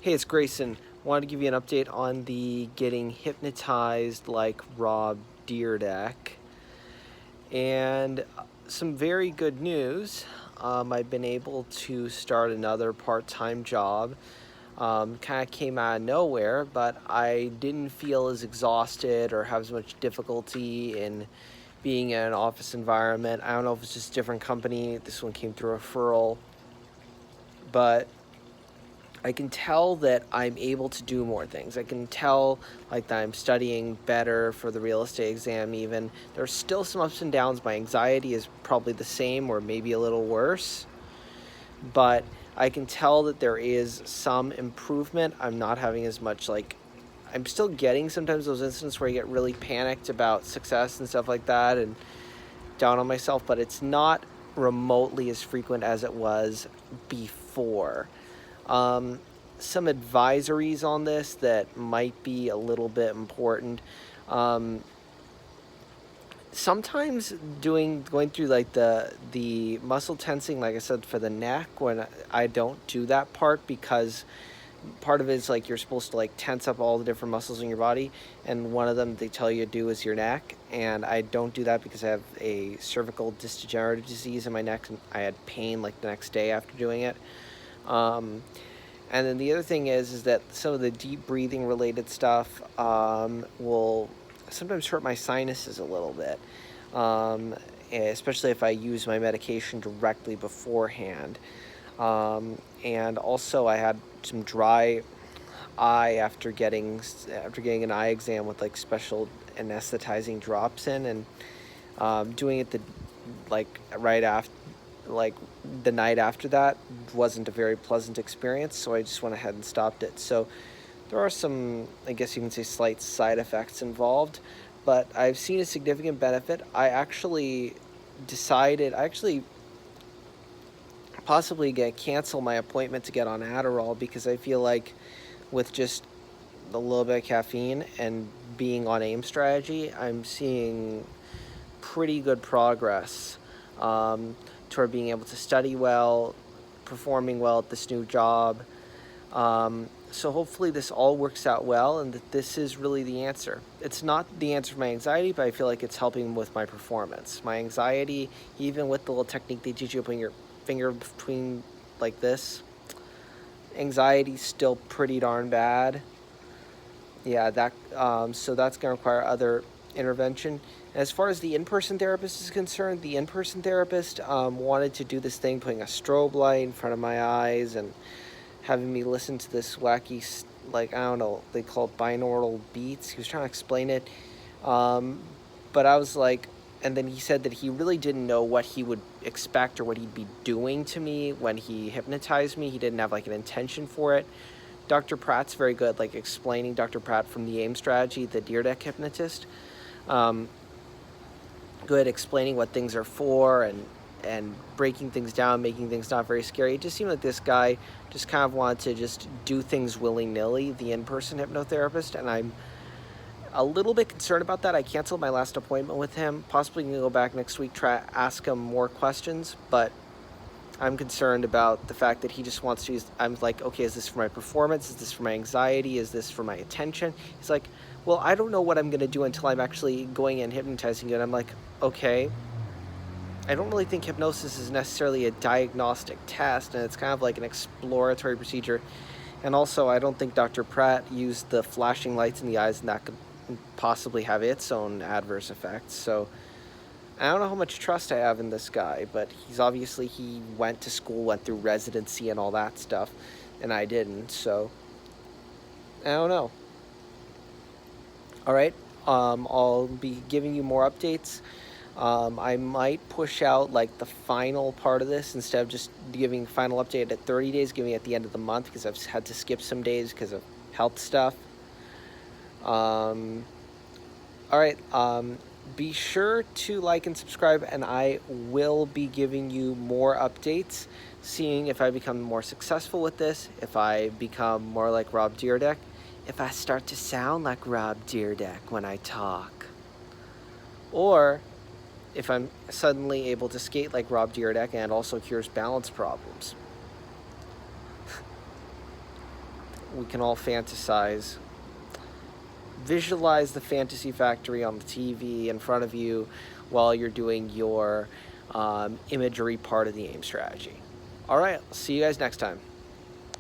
Hey, it's Greyson. Wanted to give you an update on the getting hypnotized like Rob Dyrdek. And some very good news. I've been able to start another part-time job. Kind of came out of nowhere, but I didn't feel as exhausted or have as much difficulty in being in an office environment. I don't know if it's just a different company. This one came through a referral. But I can tell that I'm able to do more things. I can tell that I'm studying better for the real estate exam even. There's still some ups and downs. My anxiety is probably the same or maybe a little worse. But I can tell that there is some improvement. I'm not having as much I'm still getting sometimes those instances where I get really panicked about success and stuff like that and down on myself, but it's not remotely as frequent as it was before. Some advisories on this that might be a little bit important. Sometimes going through the muscle tensing, like I said, for the neck, when I don't do that part, because part of it is you're supposed to tense up all the different muscles in your body, and one of them they tell you to do is your neck, and I don't do that because I have a cervical disc degenerative disease in my neck, and I had pain the next day after doing it. And then the other thing is that some of the deep breathing related stuff will sometimes hurt my sinuses a little bit, especially if I use my medication directly beforehand. And also I had some dry eye after getting an eye exam with special anesthetizing drops in, and doing it right after, the night after that wasn't a very pleasant experience, so I just went ahead and stopped it. So there are some, I guess you can say, slight side effects involved, but I've seen a significant benefit. I actually possibly cancel my appointment to get on Adderall, because I feel like with just a little bit of caffeine and being on AIM strategy, I'm seeing pretty good progress toward being able to study well, performing well at this new job. So hopefully this all works out well, and that this is really the answer. It's not the answer for my anxiety, but I feel like it's helping with my performance. My anxiety, even with the little technique they teach you, putting your finger between like this, anxiety's still pretty darn bad. Yeah, so that's going to require other intervention. As far as the in-person therapist is concerned, the in-person therapist wanted to do this thing, putting a strobe light in front of my eyes and having me listen to this wacky, I don't know, they call it binaural beats. He was trying to explain it. But I was and then he said that he really didn't know what he would expect or what he'd be doing to me when he hypnotized me. He didn't have an intention for it. Dr. Pratt's very good, explaining, Dr. Pratt from the AIM strategy, the Dyrdek hypnotist. Good explaining what things are for and breaking things down, making things not very scary. It just seemed like this guy just kind of wanted to just do things willy-nilly, the in-person hypnotherapist, and I'm a little bit concerned about that. I canceled my last appointment with him. Possibly going to go back next week, try to ask him more questions, but I'm concerned about the fact that he just wants to use, I'm okay, is this for my performance? Is this for my anxiety? Is this for my attention? He's well, I don't know what I'm going to do until I'm actually going and hypnotizing you. And I'm okay. I don't really think hypnosis is necessarily a diagnostic test, and it's kind of an exploratory procedure. And also, I don't think Dr. Pratt used the flashing lights in the eyes, and that could possibly have its own adverse effects. So I don't know how much trust I have in this guy, but he went to school, went through residency and all that stuff, and I didn't, so I don't know. All right, I'll be giving you more updates. I might push out the final part of this, instead of just giving final update at 30 days, giving it at the end of the month, because I've had to skip some days because of health stuff. All right, be sure to like and subscribe, and I will be giving you more updates, seeing if I become more successful with this, if I become more like Rob Dyrdek, if I start to sound like Rob Dyrdek when I talk, or if I'm suddenly able to skate like Rob Dyrdek and also cures balance problems. we can all fantasize. Visualize the fantasy factory on the TV in front of you while you're doing your imagery part of the aim strategy. All right, see you guys next time.